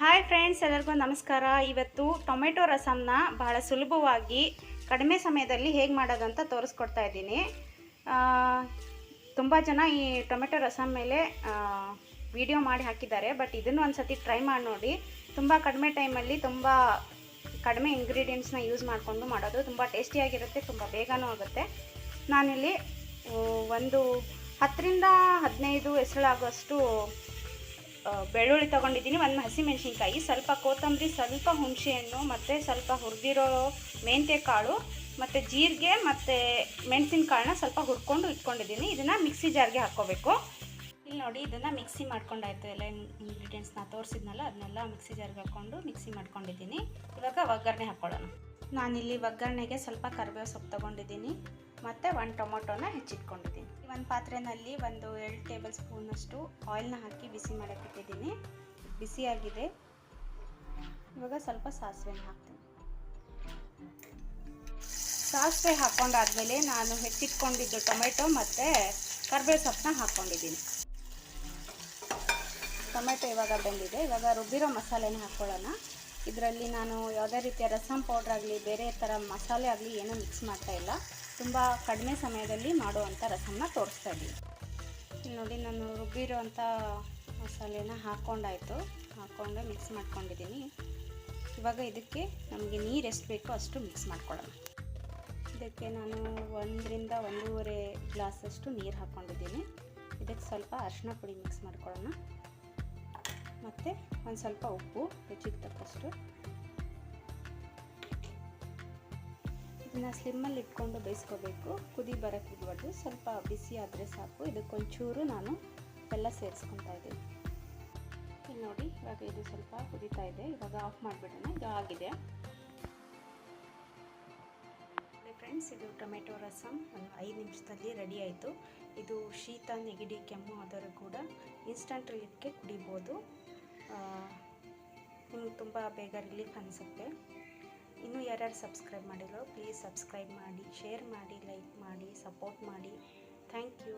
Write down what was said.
Hi friends, ಎಲ್ಲರಿಗೂ ನಮಸ್ಕಾರ. ಇವತ್ತು ಟೊಮೆಟೊ ರಸಮ್ನ ಬಹಳ ಸುಲಭವಾಗಿ ಕಡಿಮೆ ಸಮಯದಲ್ಲಿ ಹೇಗೆ ಮಾಡೋದಂತ ತೋರಿಸ್ಕೊಡ್ತಾ ಇದ್ದೀನಿ. ತುಂಬ ಜನ ಈ ಟೊಮೆಟೊ ರಸಮ್ ಮೇಲೆ ವಿಡಿಯೋ ಮಾಡಿ ಹಾಕಿದ್ದಾರೆ. ಬಟ್ ಇದನ್ನು ಒಂದು ಸತಿ ಟ್ರೈ ಮಾಡಿ ನೋಡಿ. ತುಂಬ ಕಡಿಮೆ ಟೈಮಲ್ಲಿ ತುಂಬ ಕಡಿಮೆ ಇಂಗ್ರೀಡಿಯೆಂಟ್ಸ್ನ ಯೂಸ್ ಮಾಡಿಕೊಂಡು ಮಾಡೋದು ತುಂಬ ಟೇಸ್ಟಿಯಾಗಿರುತ್ತೆ, ತುಂಬ ಬೇಗನೂ ಆಗುತ್ತೆ. ನಾನಿಲ್ಲಿ ಒಂದು 10ರಿಂದ 15 ಎಸಳಾಗೋಷ್ಟು ಬೆಳ್ಳುಳ್ಳಿ ತೊಗೊಂಡಿದ್ದೀನಿ, ಒಂದು ಹಸಿಮೆಣಸಿನ್ಕಾಯಿ, ಸ್ವಲ್ಪ ಕೊತ್ತಂಬರಿ, ಸ್ವಲ್ಪ ಹುಣಸೆಹಣ್ಣು ಮತ್ತು ಸ್ವಲ್ಪ ಹುರಿದಿರೋ ಮೆಂತ್ಯ ಕಾಳು ಮತ್ತು ಜೀರಿಗೆ ಮತ್ತು ಮೆಣಸಿನಕಾಳನ್ನ ಸ್ವಲ್ಪ ಹುರ್ಕೊಂಡು ಇಟ್ಕೊಂಡಿದ್ದೀನಿ. ಇದನ್ನು ಮಿಕ್ಸಿ ಜಾರ್ಗೆ ಹಾಕ್ಕೋಬೇಕು. ಇಲ್ಲಿ ನೋಡಿ, ಇದನ್ನು ಮಿಕ್ಸಿ ಮಾಡ್ಕೊಂಡಾಯ್ತು. ಎಲ್ಲ ಇಂಗ್ರೀಡಿಯೆಂಟ್ಸ್ನ ತೋರಿಸಿದ್ನಲ್ಲ ಅದನ್ನೆಲ್ಲ ಮಿಕ್ಸಿ ಜಾರ್ಗೆ ಹಾಕ್ಕೊಂಡು ಮಿಕ್ಸಿ ಮಾಡ್ಕೊಂಡಿದ್ದೀನಿ. ಇವಾಗ ಒಗ್ಗರಣೆ ಹಾಕ್ಕೊಳ್ಳೋಣ. ನಾನಿಲ್ಲಿ ಒಗ್ಗರಣೆಗೆ ಸ್ವಲ್ಪ ಕರಿಬೇವು ಸೊಪ್ಪು ತೊಗೊಂಡಿದ್ದೀನಿ ಮತ್ತು 1 ಟೊಮೊಟೊನ ಹೆಚ್ಚಿಟ್ಕೊಂಡಿದ್ದೀನಿ. ಒಂದು ಪಾತ್ರೆಯಲ್ಲಿ 2 ಟೇಬಲ್ ಸ್ಪೂನಷ್ಟು ಆಯಿಲ್ನ ಹಾಕಿ ಬಿಸಿ ಮಾಡೋಕ್ಕೆ ಇಟ್ಟಿದ್ದೀನಿ. ಬಿಸಿಯಾಗಿದೆ. ಇವಾಗ ಸ್ವಲ್ಪ ಸಾಸಿವೆನ ಹಾಕ್ತೀನಿ. ಸಾಸಿವೆ ಹಾಕ್ಕೊಂಡಾದ್ಮೇಲೆ ನಾನು ಹೆಚ್ಚಿಟ್ಕೊಂಡಿದ್ದು ಟೊಮೆಟೊ ಮತ್ತು ಕರಿಬೇವು ಸೊಪ್ಪನ್ನ ಹಾಕ್ಕೊಂಡಿದ್ದೀನಿ. ಟೊಮೆಟೊ ಇವಾಗ ಬೆಂದಿದೆ. ಇವಾಗ ರುಬ್ಬಿರೋ ಮಸಾಲೆನ ಹಾಕ್ಕೊಳ್ಳೋಣ. ಇದರಲ್ಲಿ ನಾನು ಯಾವುದೇ ರೀತಿಯ ರಸಮ್ ಪೌಡ್ರ್ ಆಗಲಿ ಬೇರೆ ಥರ ಮಸಾಲೆ ಆಗಲಿ ಏನೂ ಮಿಕ್ಸ್ ಮಾಡ್ತಾಯಿಲ್ಲ. ತುಂಬ ಕಡಿಮೆ ಸಮಯದಲ್ಲಿ ಮಾಡುವಂಥ ರಸಮ್ನ ತೋರಿಸ್ತಾ ಇದ್ದೀನಿ. ಇಲ್ಲಿ ನೋಡಿ, ನಾನು ರುಬ್ಬಿರೋ ಅಂಥ ಮಸಾಲೆನ ಹಾಕ್ಕೊಂಡು ಮಿಕ್ಸ್ ಮಾಡ್ಕೊಂಡಿದ್ದೀನಿ. ಇವಾಗ ಇದಕ್ಕೆ ನಮಗೆ ನೀರು ಎಷ್ಟು ಬೇಕೋ ಅಷ್ಟು ಮಿಕ್ಸ್ ಮಾಡ್ಕೊಳ್ಳೋಣ. ಇದಕ್ಕೆ ನಾನು 1ರಿಂದ 1.5 ಗ್ಲಾಸಷ್ಟು ನೀರು ಹಾಕ್ಕೊಂಡಿದ್ದೀನಿ. ಇದಕ್ಕೆ ಸ್ವಲ್ಪ ಅರಿಶಿನ ಪುಡಿ ಮಿಕ್ಸ್ ಮಾಡ್ಕೊಳ್ಳೋಣ ಮತ್ತು ಒಂದು ಸ್ವಲ್ಪ ಉಪ್ಪು ರುಚಿಗೆ ತಕ್ಕಷ್ಟು. ಇದನ್ನು ಸ್ಲಿಮ್ಮಲ್ಲಿ ಇಟ್ಕೊಂಡು ಬೇಯಿಸ್ಕೋಬೇಕು. ಕುದಿ ಬರೋಕ್ಕೆ ಬಿಡಬಾರ್ದು, ಸ್ವಲ್ಪ ಬಿಸಿ ಆದರೆ ಸಾಕು. ಇದಕ್ಕೊಂಚೂರು ನಾನು ಬೆಲ್ಲ ಸೇರಿಸ್ಕೊತಾ ಇದ್ದೀನಿ. ಇಲ್ಲಿ ನೋಡಿ, ಇವಾಗ ಇದು ಸ್ವಲ್ಪ ಕುದೀತಾ ಇದೆ. ಇವಾಗ ಆಫ್ ಮಾಡಿಬಿಡೋಣ. ಇದು ಆಗಿದೆ ಫ್ರೆಂಡ್ಸ್. ಇದು ಟೊಮೆಟೊ ರಸಮ್ ಒಂದು 5 ನಿಮಿಷದಲ್ಲಿ ರೆಡಿ ಆಯಿತು. ಇದು ಶೀತ, ನೆಗಡಿ, ಕೆಮ್ಮು ಆದರೂ ಕೂಡ ಇನ್ಸ್ಟಂಟ್ ರಿಲೀಫ್ಗೆ ಕುಡಿಬೋದು. ನಿಮಗೆ ತುಂಬ ಬೇಗ ರಿಲೀಫ್ ಅನಿಸುತ್ತೆ. ಇನ್ನೂ ಯಾರ್ಯಾರು ಸಬ್ಸ್ಕ್ರೈಬ್ ಮಾಡಿರೋ ಪ್ಲೀಸ್ ಸಬ್ಸ್ಕ್ರೈಬ್ ಮಾಡಿ, ಶೇರ್ ಮಾಡಿ, ಲೈಕ್ ಮಾಡಿ, ಸಪೋರ್ಟ್ ಮಾಡಿ. Thank you.